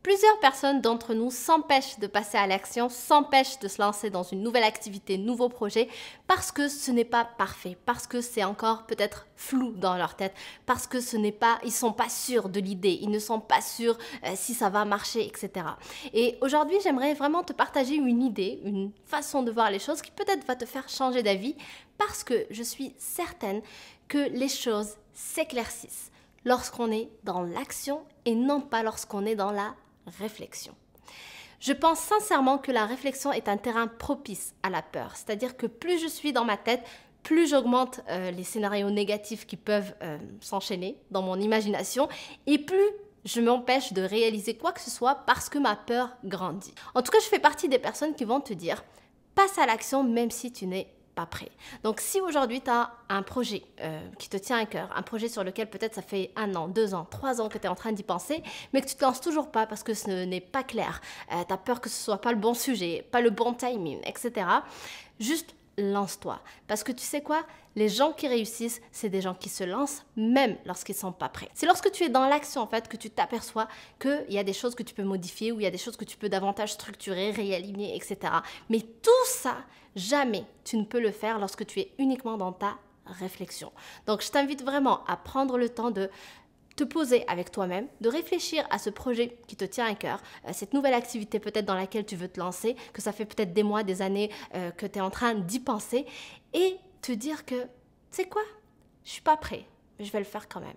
Plusieurs personnes d'entre nous s'empêchent de passer à l'action, s'empêchent de se lancer dans une nouvelle activité, nouveau projet, parce que ce n'est pas parfait, parce que c'est encore peut-être flou dans leur tête, parce que ils sont pas sûrs de l'idée, ils ne sont pas sûrs si ça va marcher, etc. Et aujourd'hui, j'aimerais vraiment te partager une idée, une façon de voir les choses qui peut-être va te faire changer d'avis, parce que je suis certaine que les choses s'éclaircissent lorsqu'on est dans l'action et non pas lorsqu'on est dans la réflexion. Je pense sincèrement que la réflexion est un terrain propice à la peur. C'est-à-dire que plus je suis dans ma tête, plus j'augmente les scénarios négatifs qui peuvent s'enchaîner dans mon imagination et plus je m'empêche de réaliser quoi que ce soit parce que ma peur grandit. En tout cas, je fais partie des personnes qui vont te dire « passe à l'action même si tu n'es pas prêt. » Donc, si aujourd'hui, tu as un projet qui te tient à cœur, un projet sur lequel peut-être ça fait 1 an, 2 ans, 3 ans que tu es en train d'y penser, mais que tu ne te lances toujours pas parce que ce n'est pas clair, tu as peur que ce ne soit pas le bon sujet, pas le bon timing, etc. Juste lance-toi. Parce que tu sais quoi? Les gens qui réussissent, c'est des gens qui se lancent même lorsqu'ils ne sont pas prêts. C'est lorsque tu es dans l'action, en fait, que tu t'aperçois qu'il y a des choses que tu peux modifier ou il y a des choses que tu peux davantage structurer, réaligner, etc. Mais tout ça, jamais tu ne peux le faire lorsque tu es uniquement dans ta réflexion. Donc, je t'invite vraiment à prendre le temps de te poser avec toi-même, de réfléchir à ce projet qui te tient à cœur, cette nouvelle activité peut-être dans laquelle tu veux te lancer, que ça fait peut-être des mois, des années que tu es en train d'y penser, et te dire que, tu sais quoi, je suis pas prêt, mais je vais le faire quand même.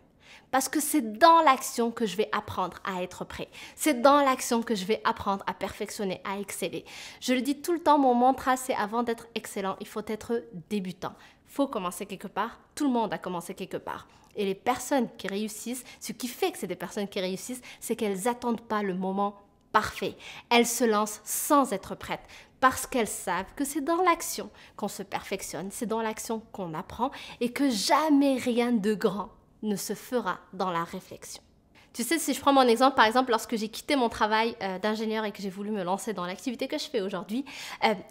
Parce que c'est dans l'action que je vais apprendre à être prêt. C'est dans l'action que je vais apprendre à perfectionner, à exceller. Je le dis tout le temps, mon mantra, c'est avant d'être excellent, il faut être débutant. Il faut commencer quelque part. Tout le monde a commencé quelque part. Et les personnes qui réussissent, ce qui fait que c'est des personnes qui réussissent, c'est qu'elles n'attendent pas le moment parfait. Elles se lancent sans être prêtes parce qu'elles savent que c'est dans l'action qu'on se perfectionne, c'est dans l'action qu'on apprend et que jamais rien de grand ne se fera dans la réflexion. Tu sais, si je prends mon exemple, par exemple, lorsque j'ai quitté mon travail d'ingénieur et que j'ai voulu me lancer dans l'activité que je fais aujourd'hui,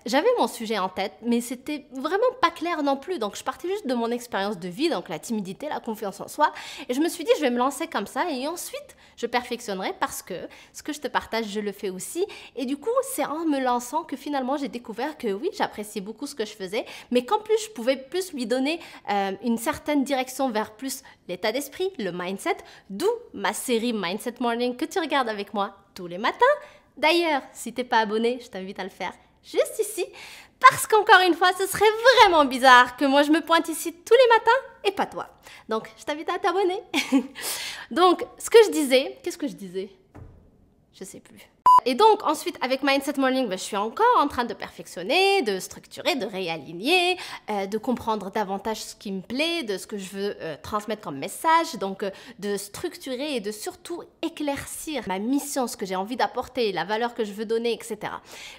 j'avais mon sujet en tête, mais c'était vraiment pas clair non plus. Donc, je partais juste de mon expérience de vie, donc la timidité, la confiance en soi. Et je me suis dit, je vais me lancer comme ça et ensuite, je perfectionnerai parce que ce que je te partage, je le fais aussi. Et du coup, c'est en me lançant que finalement, j'ai découvert que oui, j'appréciais beaucoup ce que je faisais, mais qu'en plus, je pouvais plus lui donner une certaine direction vers plus l'état d'esprit, le mindset, d'où ma série Mindset Morning que tu regardes avec moi tous les matins. D'ailleurs, si tu n'es pas abonné, je t'invite à le faire juste ici, parce qu'encore une fois, ce serait vraiment bizarre que moi je me pointe ici tous les matins et pas toi. Donc, je t'invite à t'abonner. Donc, ce que je disais, qu'est-ce que je disais? Je sais plus. Et donc, ensuite, avec Mindset Morning, je suis encore en train de perfectionner, de structurer, de réaligner, de comprendre davantage ce qui me plaît, de ce que je veux transmettre comme message, donc de structurer et de surtout éclaircir ma mission, ce que j'ai envie d'apporter, la valeur que je veux donner, etc.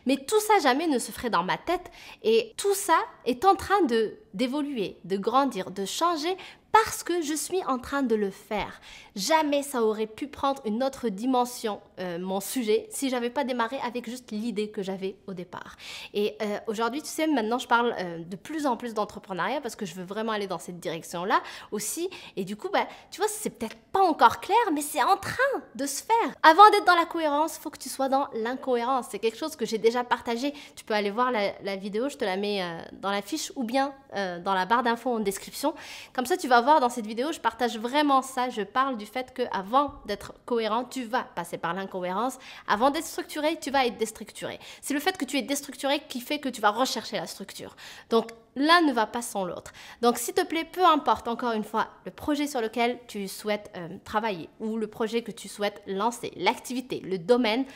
Mais tout ça, jamais ne se ferait dans ma tête et tout ça est en train d'évoluer, de grandir, de changer parce que je suis en train de le faire. Jamais ça aurait pu prendre une autre dimension, mon sujet, si j'avais pas démarré avec juste l'idée que j'avais au départ. Et aujourd'hui, tu sais, maintenant, je parle de plus en plus d'entrepreneuriat parce que je veux vraiment aller dans cette direction-là aussi. Et du coup, tu vois, c'est peut-être pas encore clair, mais c'est en train de se faire. Avant d'être dans la cohérence, il faut que tu sois dans l'incohérence. C'est quelque chose que j'ai déjà partagé. Tu peux aller voir la vidéo, je te la mets dans la fiche ou bien dans la barre d'infos en description. Comme ça, tu vas voir dans cette vidéo, je partage vraiment ça. Je parle du fait qu'avant d'être cohérent, tu vas passer par l'incohérence. Avant d'être structuré, tu vas être déstructuré. C'est le fait que tu es déstructuré qui fait que tu vas rechercher la structure. Donc, l'un ne va pas sans l'autre. Donc, s'il te plaît, peu importe, encore une fois, le projet sur lequel tu souhaites travailler ou le projet que tu souhaites lancer, l'activité, le domaine,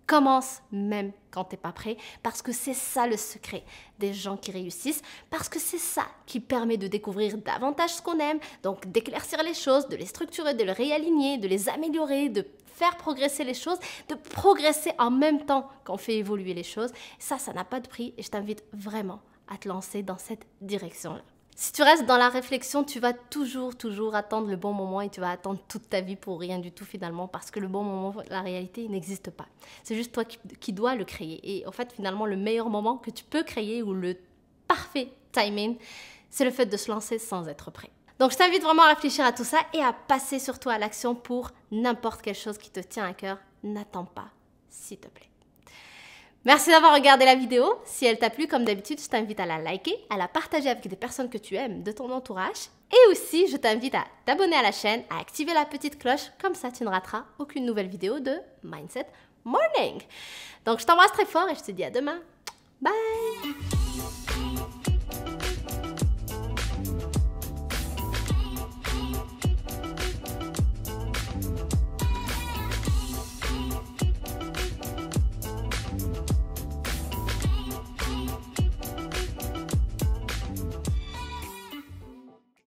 commence même quand tu n'es pas prêt, parce que c'est ça le secret des gens qui réussissent, parce que c'est ça qui permet de découvrir davantage ce qu'on aime, donc d'éclaircir les choses, de les structurer, de les réaligner, de les améliorer, de faire progresser les choses, de progresser en même temps qu'on fait évoluer les choses. Ça n'a pas de prix et je t'invite vraiment à te lancer dans cette direction-là. Si tu restes dans la réflexion, tu vas toujours attendre le bon moment et tu vas attendre toute ta vie pour rien du tout finalement parce que le bon moment, la réalité, il n'existe pas. C'est juste toi qui dois le créer. Et en fait, finalement, le meilleur moment que tu peux créer ou le parfait timing, c'est le fait de se lancer sans être prêt. Donc, je t'invite vraiment à réfléchir à tout ça et à passer surtout à l'action pour n'importe quelle chose qui te tient à cœur n'attends pas, s'il te plaît. Merci d'avoir regardé la vidéo. Si elle t'a plu, comme d'habitude, je t'invite à la liker, à la partager avec des personnes que tu aimes de ton entourage. Et aussi, je t'invite à t'abonner à la chaîne, à activer la petite cloche, comme ça tu ne rateras aucune nouvelle vidéo de Mindset Morning. Donc je t'embrasse très fort et je te dis à demain. Bye!